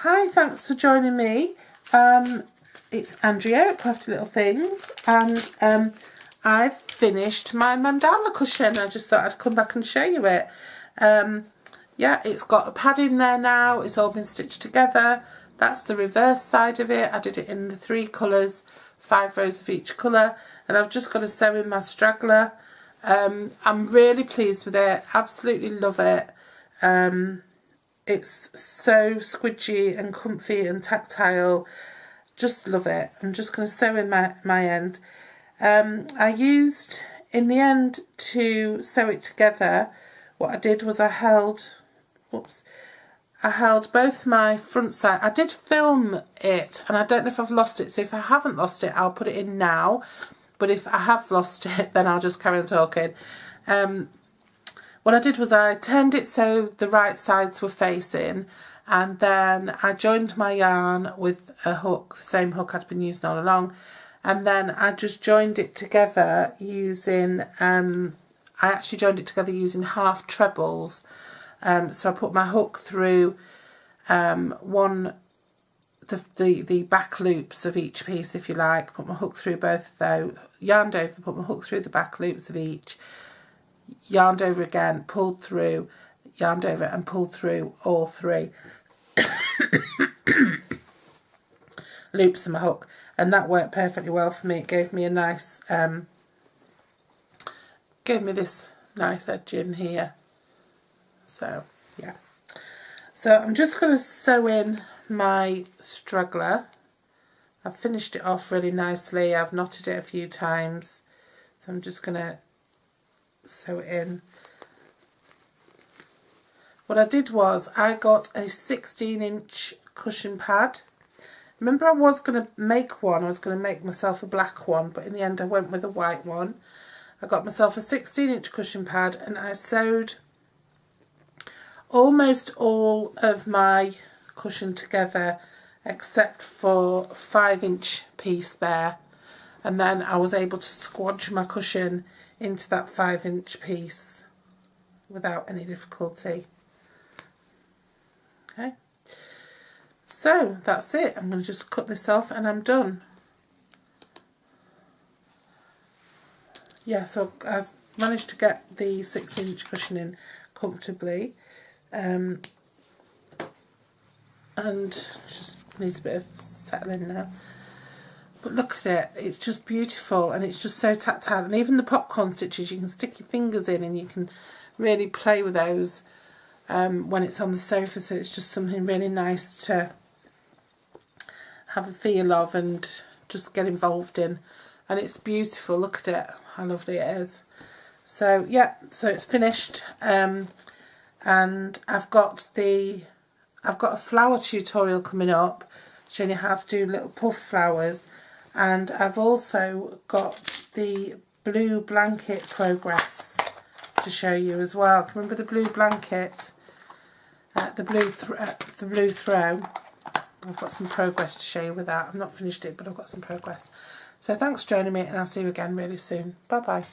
Hi, thanks for joining me. It's Andrea at Crafty Little Things, and I've finished my mandala cushion. I just thought I'd come back and show you it. Yeah, it's got a pad in there now. It's all been stitched together. That's the reverse side of it. I did it in the 3 colours, 5 rows of each colour, and I've just got to sew in my straggler. I'm really pleased with it. Absolutely love it. It's so squidgy and comfy and tactile. Just love it. I'm just going to sew in my end. I used, in the end, to sew it together, what I did was I held both my front side. I did film it, and I don't know if I've lost it, so if I haven't lost it, I'll put it in now. But if I have lost it, then I'll just carry on talking. What I did was I turned it so the right sides were facing, and then I joined my yarn with a hook, the same hook I'd been using all along, and then I just joined it together using, I actually joined it together using half trebles. So I put my hook through the back loops of each piece, if you like, put my hook through both of those, yarned over, put my hook through the back loops of each, yarned over again, pulled through, yarned over and pulled through all 3 loops of my hook, and that worked perfectly well for me. It gave me a nice, gave me this nice edge in here. So yeah, so I'm just going to sew in my straggler. I've finished it off really nicely. I've knotted it a few times, so I'm just going to sew it in. What I did was I got a 16-inch cushion pad. Remember, I was going to make one. I was going to make myself a black one, but in the end I went with a white one. I got myself a 16-inch cushion pad, and I sewed almost all of my cushion together except for 5-inch piece there, and then I was able to squodge my cushion into that 5-inch piece without any difficulty. Okay, so that's it. I'm going to just cut this off and I'm done. Yeah, so I've managed to get the 16-inch cushion in comfortably. And just needs a bit of settling now. But look at it, it's just beautiful, and it's just so tactile. And even the popcorn stitches, you can stick your fingers in and you can really play with those when it's on the sofa. So it's just something really nice to have a feel of and just get involved in. And it's beautiful, look at it, how lovely it is. So yeah, so it's finished. And I've got a flower tutorial coming up showing you how to do little puff flowers, and I've also got the blue blanket progress to show you as well. Remember the blue blanket, the blue throw? I've got some progress to show you with that. I've not finished it, but I've got some progress. So thanks for joining me, and I'll see you again really soon. Bye bye.